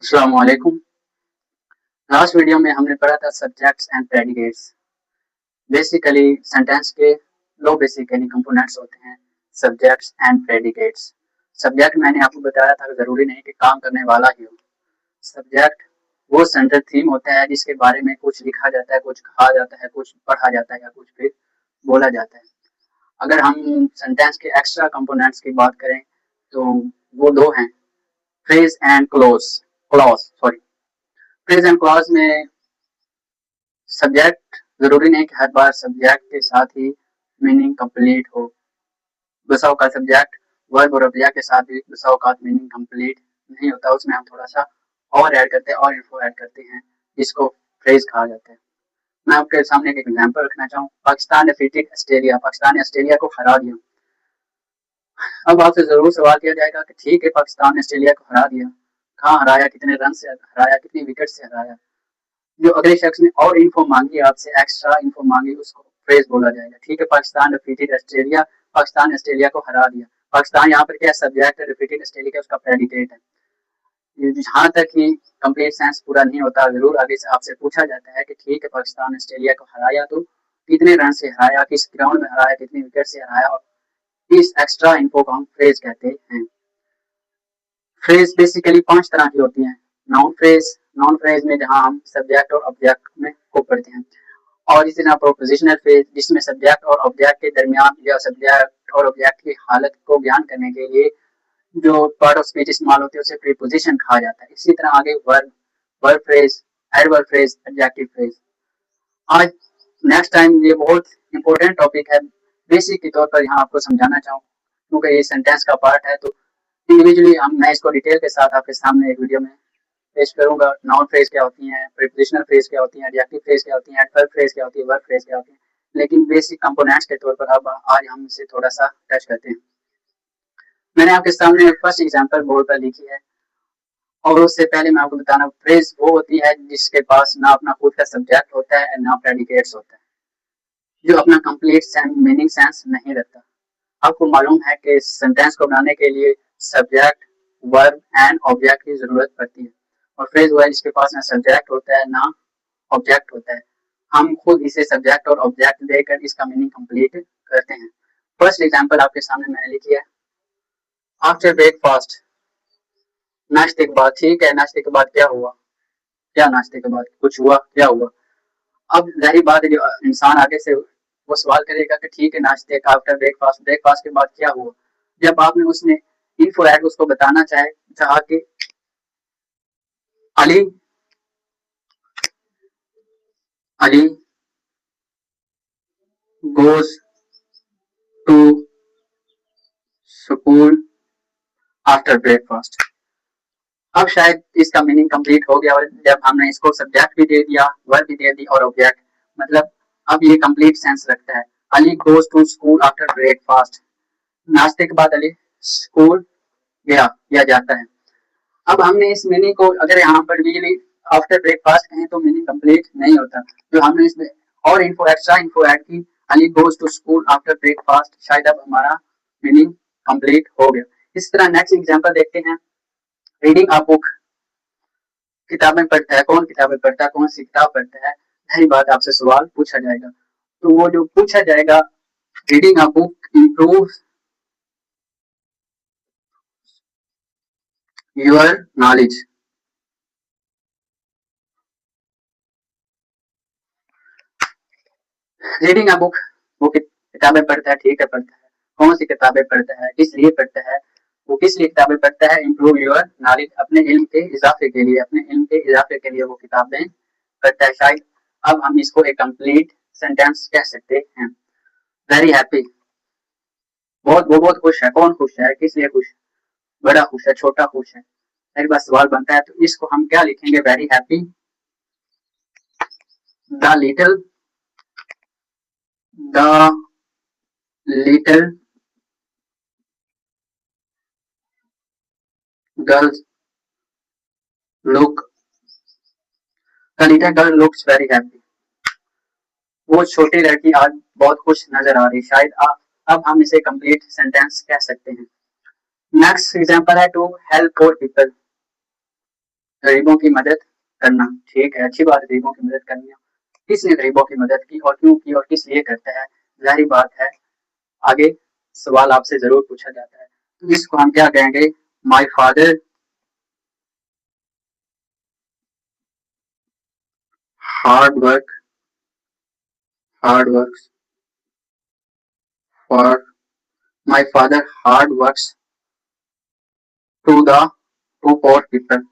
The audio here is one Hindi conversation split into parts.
अस्सलाम वालेकुम। लास्ट वीडियो में हमने पढ़ा था subjects and predicates. Basically sentence के दो बेसिकली कंपोनेंट्स होते हैं, सब्जेक्ट्स एंड प्रेडिकेट्स। सब्जेक्ट मैंने आपको बताया था, जरूरी नहीं कि काम करने वाला ही हो। सब्जेक्ट वो सेंट्रल थीम होता है जिसके बारे में कुछ लिखा जाता है, कुछ कहा जाता है, कुछ पढ़ा जाता है या कुछ फिर बोला जाता है। अगर हम सेंटेंस के एक्स्ट्रा कंपोनेंट्स की बात करें तो वो दो हैं, phrase and clause sorry. Phrase and clause में सब्जेक्ट जरूरी नहीं कि हर बार सब्जेक्ट के साथ ही मीनिंग कंप्लीट हो। बसा औकात सब्जेक्ट वर्ब और ऑब्जेक्ट के साथ भी बसा औकात मीनिंग कंप्लीट नहीं होता, उसमें हम थोड़ा सा और ऐड करते हैं और इन्फो ऐड करते हैं, जिसको फ्रेज कहा जाता है। मैं आपके सामने एक एग्जांपल रखना चाहूँ। पाकिस्तान डिफीटेड ऑस्ट्रेलिया, पाकिस्तान ने ऑस्ट्रेलिया को हरा दिया। अब आपसे जरूर सवाल किया जाएगा कि ठीक है, पाकिस्तान ने ऑस्ट्रेलिया को हरा दिया, कहाँ हराया, कितने रन से हराया, कितनी विकेट से हराया। जो अगले शख्स ने और इन्फो मांगी, आपसे एक्स्ट्रा इन्फो मांगी, उसको फ्रेज बोला जाएगा। ठीक है, पाकिस्तान डिफीटेड ऑस्ट्रेलिया, पाकिस्तान ने ऑस्ट्रेलिया को हरा दिया। पाकिस्तान यहाँ पर क्या सब्जेक्ट है, डिफीटेड ऑस्ट्रेलिया उसका प्रेडिकेट है। जहाँ तक ही कंप्लीट सेंस पूरा नहीं होता, जरूर आगे से आपसे पूछा जाता है कि ठीक है, पाकिस्तान ने ऑस्ट्रेलिया को हराया तो कितने रन से हराया, किस ग्राउंड में हराया, कितनी विकेट से हराया, और इस एक्स्ट्रा इन्फो को हम फ्रेज कहते हैं। फ्रेज बेसिकली 5 तरह की होती हैं। नाउन फ्रेज में जहाँ हम सब्जेक्ट और ऑब्जेक्ट में को पढ़ते हैं, और इसी तरह प्रोपोजिशनल फ्रेज जिसमें सब्जेक्ट और ऑब्जेक्ट के दरमियान या सब्जेक्ट और ऑब्जेक्ट की हालत को बयान करने के लिए जो पार्ट ऑफ स्पीच इस्तेमाल होती है उसे प्रीपोजिशन कहा जाता है। इसी तरह आगे verb phrase, adverb phrase, adjective phrase. आज नेक्स्ट टाइम ये बहुत इंपॉर्टेंट टॉपिक है, बेसिक के तौर पर यहाँ आपको समझाना चाहूँ क्योंकि ये सेंटेंस का पार्ट है, तो इंडिविजुअली मैं इसको डिटेल के साथ आपके सामने एक वीडियो में पेश करूंगा। नाउन फ्रेज क्या होती हैं, प्रीपोजिशनल फ्रेज क्या होती हैं, एडजेक्टिव फ्रेज क्या होती हैं, एडवर्ब फ्रेज क्या होती है, वर्ब फ्रेज क्या होती है, लेकिन बेसिक कंपोनेंट्स के तौर पर अब आज हम इसे थोड़ा सा टच करते हैं। मैंने आपके सामने फर्स्ट एग्जांपल बोर्ड पर लिखी है, और उससे पहले मैं आपको बताना, फ्रेज वो होती है जिसके पास ना अपना खुद का सब्जेक्ट होता है ना प्रेडिकेट्स होता है, जो अपना कंप्लीट मीनिंग सेंस नहीं रखता। आपको मालूम है कि सेंटेंस को बनाने के लिए सब्जेक्ट, वर्ब एंड ऑब्जेक्ट की जरूरत पड़ती है, और फ्रेज वो है जिसके पास ना सब्जेक्ट होता है ना ऑब्जेक्ट होता है। हम खुद इसे सब्जेक्ट और ऑब्जेक्ट देकर इसका मीनिंग कंप्लीट करते हैं। फर्स्ट एग्जांपल आपके सामने मैंने लिखी है, आफ्टर ब्रेकफास्ट, नाश्ते के बाद। ठीक है, नाश्ते के बाद क्या हुआ, क्या नाश्ते के बाद कुछ हुआ, क्या हुआ। अब जाहिर बात है, जो इंसान आगे से वो सवाल करेगा कि ठीक है, नाश्ते का आफ्टर ब्रेकफास्ट, ब्रेकफास्ट के बाद क्या हुआ। जब आपने उसने इन्फो ऐड उसको बताना चाहा कि Ali Ali goes to school after breakfast, अब शायद इसका मीनिंग कंप्लीट हो गया। और जब हमने इसको सब्जेक्ट भी दे दिया, वर्ब भी दे दी और ऑब्जेक्ट, मतलब अब ये कंप्लीट सेंस रखता है। Ali goes to school after breakfast, नाश्ते के बाद अली स्कूल गया जाता है। अब हमने इस मीनिंग को अगर यहाँ पर भी आफ्टर ब्रेकफास्ट कहें तो मीनिंग कंप्लीट नहीं होता। जो हमने इसमें और इन्फो एक्स्ट्रा इन्फो ऐड की, Ali goes to school after breakfast, शायद अब हमारा मीनिंग कंप्लीट हो गया। इस तरह नेक्स्ट एग्जांपल देखते हैं, रीडिंग अ बुक, किताबें पढ़ता है। कौन किताबें पढ़ता है, कौन सी किताब पढ़ता है, यही बात आपसे सवाल पूछा जाएगा। तो वो जो पूछा जाएगा, reading a book improve your knowledge. Reading a book, वो किताबें पढ़ता है। ठीक है, पढ़ता है। कौन सी किताबें पढ़ता है, किस लिए पढ़ता है, वो किस लिए किताबें पढ़ता है, इम्प्रूव योर नॉलेज, अपने इल्म के इजाफे के लिए, अपने इल्म के इजाफे के लिए वो किताबें पढ़ता है। शायद अब हम इसको एक कंप्लीट सेंटेंस कह सकते हैं। वेरी हैप्पी, वो बहुत खुश है। कौन खुश है, किस लिए खुश है, बड़ा खुश है, छोटा खुश है। मेरे पास सवाल बनता है, तो इसको हम क्या लिखेंगे, very happy the little girls look the little girl looks very happy, वो छोटी लड़की आज बहुत खुश नजर आ रही। शायद अब हम इसे कंप्लीट सेंटेंस कह सकते हैं। नेक्स्ट एग्जांपल है, टू हेल्प पोर पीपल, गरीबों की मदद करना, ठीक है, अच्छी बात है गरीबों की मदद करनी। किसने गरीबों की मदद की और क्यों की और किस लिए करता है, जाहिर बात है आगे सवाल आपसे जरूर पूछा जाता है। तो इसको हम क्या कहेंगे, my father hard work for my father hard works to the to poor people.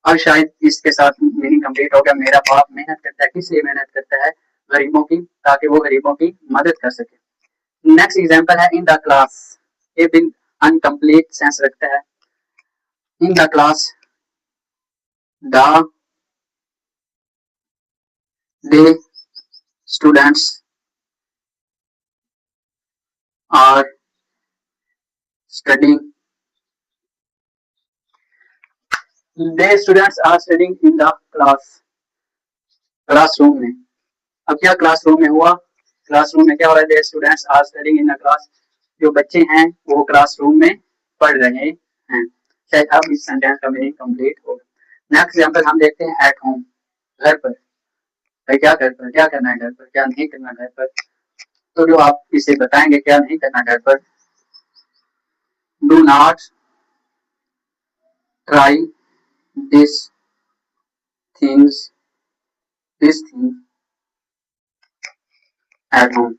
अब शायद इसके साथ मीनिंग कंप्लीट हो गया। मेरा बाप मेहनत करता है, किस लिए मेहनत करता है, गरीबों की, ताकि वो गरीबों की मदद कर सके। नेक्स्ट एग्जांपल है इन द क्लास, ये भी अनकंप्लीट सेंस रखता है। In the class the they students are studying they students are studying in the classroom में। अब क्या क्लासरूम में हुआ, क्लासरूम में क्या हो रहा है, they students are studying in the class, जो बच्चे हैं वो क्लासरूम में पढ़ रहे हैं। शायद अब इस सेंटेंस का मीनिंग कंप्लीट होगा। नेक्स्ट एग्जांपल हम देखते हैं एट होम, घर पर। भाई क्या घर पर, क्या करना है घर पर, क्या नहीं करना घर पर, तो जो आप इसे बताएंगे क्या नहीं करना घर पर, do not try this things at home.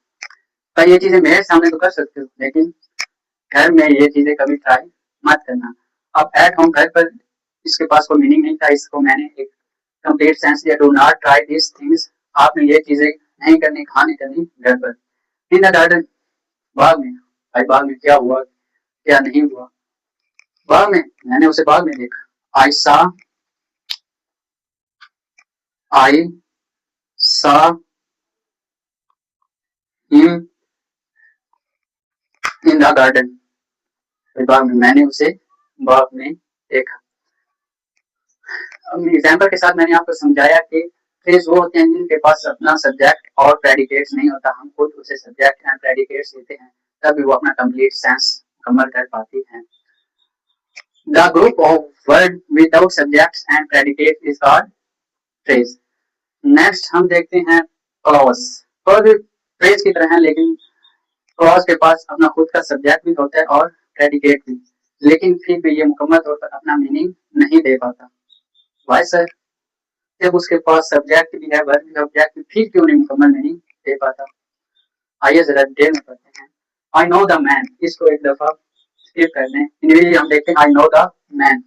भाई ये चीजें मेरे सामने तो कर सकते हो, लेकिन घर में ये चीजें कभी ट्राई मत करना। अब एट होम घर पर, इसके पास कोई मीनिंग नहीं था, इसको मैंने एक कंप्लीट सेंस दिया, do not try this things, आपने ये चीजें नहीं करनी, कहाँ नहीं करनी, घर पर। इन द गार्डन, बाग में। भाई बाग में क्या हुआ, क्या नहीं हुआ, बाग में मैंने उसे बाग में देखा। I saw him in the garden, बाग में, मैंने उसे बाग में देखा। एग्जाम्पल के साथ मैंने आपको समझाया कि फ्रेज वो होते हैं जिनके पास अपना सब्जेक्ट और प्रेडिकेट्स नहीं होता, हम खुद उसे सब्जेक्ट एंड प्रेडिकेट्स देते हैं, तभी वो अपना कंप्लीट सेंस मुकम्मल कर पाती हैं। The group of word without subjects and predicate is called phrase. Next हम देखते हैं क्लॉज। क्लॉज भी फ्रेज की तरह है, लेकिन क्लॉज के पास अपना खुद का सब्जेक्ट भी होता है और प्रेडिकेट भी, लेकिन फिर भी ये मुकम्मल तौर पर अपना मीनिंग नहीं दे पाता। वाई सर, जब उसके पास सब्जेक्ट भी है, वर्ब भी, ऑब्जेक्ट भी, फिर क्यों नहीं मुकम्मल मीनिंग दे पाता। आइए जरा डिटेल में पढ़ते हैं। आई नो द मैन, इसको एक दफा स्किप कर दें। इंडिविजुअली हम देखते हैं आई नो द मैन,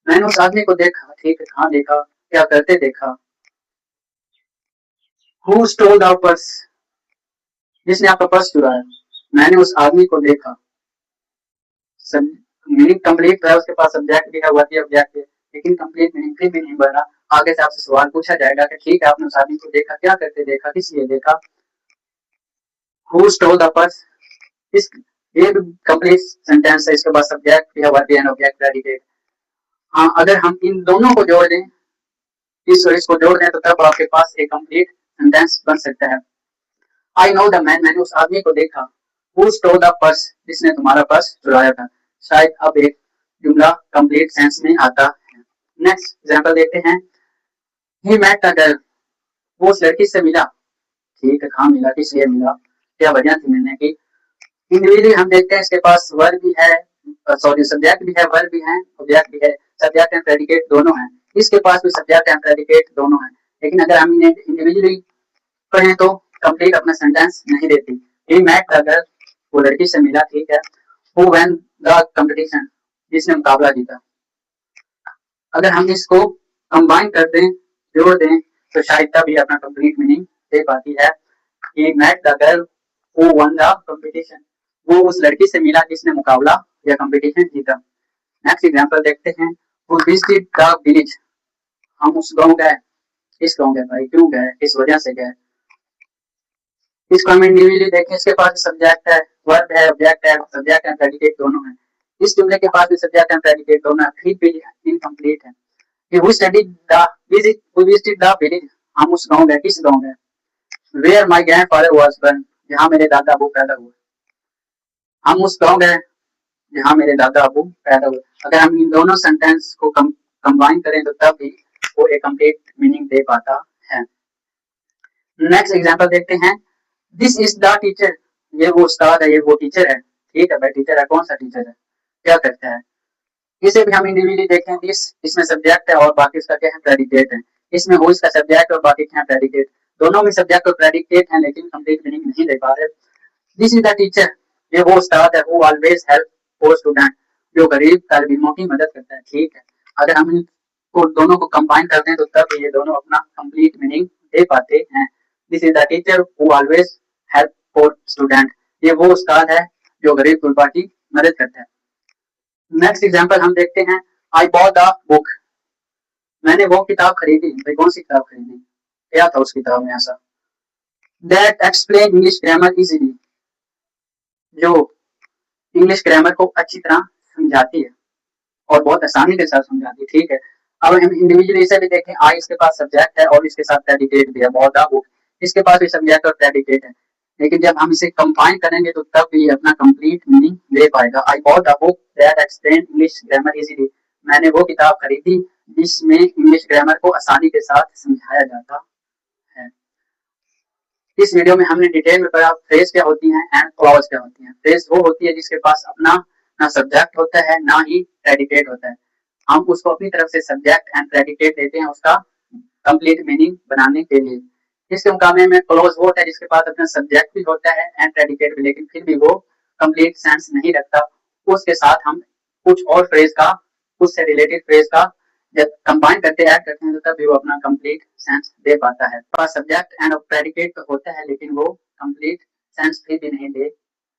मैंने उस आदमी को देखा, ठीक है, कहाँ देखा, क्या करते देखा। हु स्टोल द पर्स, जिसने आपका पर्स चुराया, मैंने उस आदमी को देखा। सब मीनिंग कंप्लीट है, उसके पास सब्जेक्ट भी है, वर्ब भी, ऑब्जेक्ट भी, लेकिन कंप्लीट मीनिंग फिर भी नहीं बना। आगे से आपसे सवाल पूछा जाएगा कि ठीक है आपने उस आदमी को देखा, क्या करते देखा, किस लिए देखा। हु स्टोल द पर्स, इस ये कंप्लीट सेंटेंस है, इसके बाद सब्जेक्ट भी है, वर्ब भी है, ऑब्जेक्ट प्रेडिकेट। हाँ, अगर हम इन दोनों को जोड़ दें, इस और इसको जोड़ दें, तो तब आपके पास एक कंप्लीट सेंटेंस बन सकता है। आई नो द मैन, मैंने उस आदमी को देखा। हु स्टोल द पर्स, जिसने तुम्हारा पर्स चुराया था। शायद अब एक जुमला कंप्लीट सेंस में आता है। नेक्स्ट एग्जांपल देखते हैं। ही मेट द गर्ल, वो उस लड़की से मिला, ठीक है, कहाँ मिला, किस लिए मिला, क्या वजह थी मिलने की। इंडिविजुअली हम देखते हैं इसके पास वर्ब भी है, सॉरी सब्जेक्ट भी है, वर्ब भी है, ऑब्जेक्ट भी है, सब्जेक्ट एंड प्रेडिकेट दोनों हैं। इसके पास भी सब्जेक्ट एंड प्रेडिकेट दोनों हैं, लेकिन अगर हम इन्हें इंडिविजुअली पढ़ें तो कंप्लीट अपना सेंटेंस नहीं देती। ही मेट द गर्ल, वो लड़की से मिला, ठीक है। हु वेन द कंपटीशन, जिसने मुकाबला जीता। अगर हम इसको कंबाइन कर दें, जोड़ दें, तो शायद तभी अपना कंप्लीट मीनिंग दे पाती है। He met the girl who won the competition, वो उस लड़की से मिला जिसने मुकाबला या कंपटीशन जीता। नेक्स्ट एग्जांपल देखते हैं। Who visited the village, हम उस गांव गए, किस गांव गए भाई, क्यों गए, किस वजह से गए। इसको हम इंडिविजुअली देखें, इसके पास सब्जेक्ट है, वर्ब है, ऑब्जेक्ट है, सब्जेक्ट एंड प्रेडिकेट दोनों है। इस जुमले के पास भी सब्जेक्ट एंड प्रेडिकेट दोनों है, फिर भी इनकम्प्लीट है। Who studied the visit, who visited the village, हम उस गांव गए, किस गांव गए। Where my grandfather was born, जहाँ मेरे दादा अबू पैदा हुए, हम उस गांव गए जहाँ मेरे दादा अबू पैदा हुए। अगर हम इन दोनों सेंटेंस को कंबाइन करें तो तब भी वो एक कंप्लीट मीनिंग दे पाता है। नेक्स्ट एग्जांपल देखते हैं। दिस इज द टीचर, ये वो उस्ताद है, ये वो टीचर है। ठीक है भाई, टीचर है, कौन सा टीचर है, क्या करता है। इसे भी हम इंडिविजुअली देखें। दिस इसमें सब्जेक्ट है और बाकी इसका क्या है, प्रेडिकेट है। इसमें हु इसका सब्जेक्ट और बाकी क्या है, प्रेडिकेट। दोनों में सब्जेक्ट और प्रेडिकेट है लेकिन कंप्लीट मीनिंग नहीं दे पा रहे। दिस इज द टीचर, ये वो उस्ताद है, who always help for student, जो गरीब तालिब इल्मों की मदद करता है। ठीक है, अगर हम इनको दोनों को कंबाइन करते हैं तो तब ये दोनों अपना कंप्लीट मीनिंग दे पाते हैं। This is the teacher who always help for student, ये वो उस्ताद है जो गरीब तलबा की मदद करता है। नेक्स्ट एग्जांपल हम देखते हैं। आई बॉट द बुक, मैंने वो किताब खरीदी। भाई कौन सी किताब खरीदी, क्या था उस किताब में ऐसा। That explain English grammar easily, जो इंग्लिश ग्रामर को अच्छी तरह समझाती है और बहुत आसानी के साथ समझाती है। ठीक है, अब हम इंडिविजुअली इसे भी देखें। आई इसके पास सब्जेक्ट है और इसके साथ प्रेडिकेट भी है, बॉट द बुक, इसके पास भी सब्जेक्ट और प्रेडिकेट है। लेकिन जब हम इसे कंबाइन करेंगे तो तब ये अपना कंप्लीट मीनिंग दे पाएगा। I bought the book that explain English grammar easily, मैंने वो किताब खरीदी जिसमें इंग्लिश ग्रामर को आसानी के साथ समझाया जाता है। इस वीडियो में हमने डिटेल में पढ़ा फ्रेज क्या होती हैं एंड क्लॉज क्या होती हैं। फ्रेज वो होती है जिसके पास अपना ना सब्जेक्ट होता है ना ही प्रेडिकेट होता है। हम उसको अपनी तरफ से सब्जेक्ट एंड प्रेडिकेट देते हैं उसका कंप्लीट मीनिंग बनाने के लिए। इसके मुकाबले में क्लोज वो होता है जिसके पास अपना सब्जेक्ट भी होता है एंड प्रेडिकेट भी, लेकिन फिर भी वो कंप्लीट सेंस नहीं रखता। उसके साथ हम कुछ और फ्रेज का, उससे रिलेटेड फ्रेज का जब कंबाइन करते ऐड करते हैं तो तब भी वो अपना कंप्लीट सेंस दे पाता है। पास सब्जेक्ट एंड प्रेडिकेट तो होता है लेकिन वो कंप्लीट सेंस फिर भी नहीं दे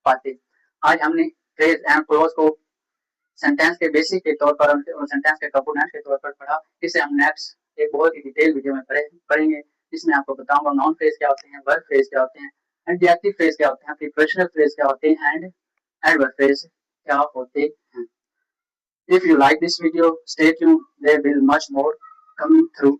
पाते। आज हमने फ्रेज एंड क्लोज को सेंटेंस के बेसिक के तौर पर और सेंटेंस के कंपोनेंट के तौर पर पढ़ा। इसे हम नेक्स्ट एक बहुत ही डिटेल वीडियो में पढ़ेंगे जिसमें आपको बताऊंगा नाउन फ्रेज क्या होते हैं, वर्ब फ्रेज क्या होते हैं, एडजेक्टिव फ्रेज क्या होते हैं, प्रीपोजिशनल फ्रेज क्या होते हैं एंड एडवर्ब फ्रेज क्या होते हैं। If you like this video, stay tuned. There will much more coming through.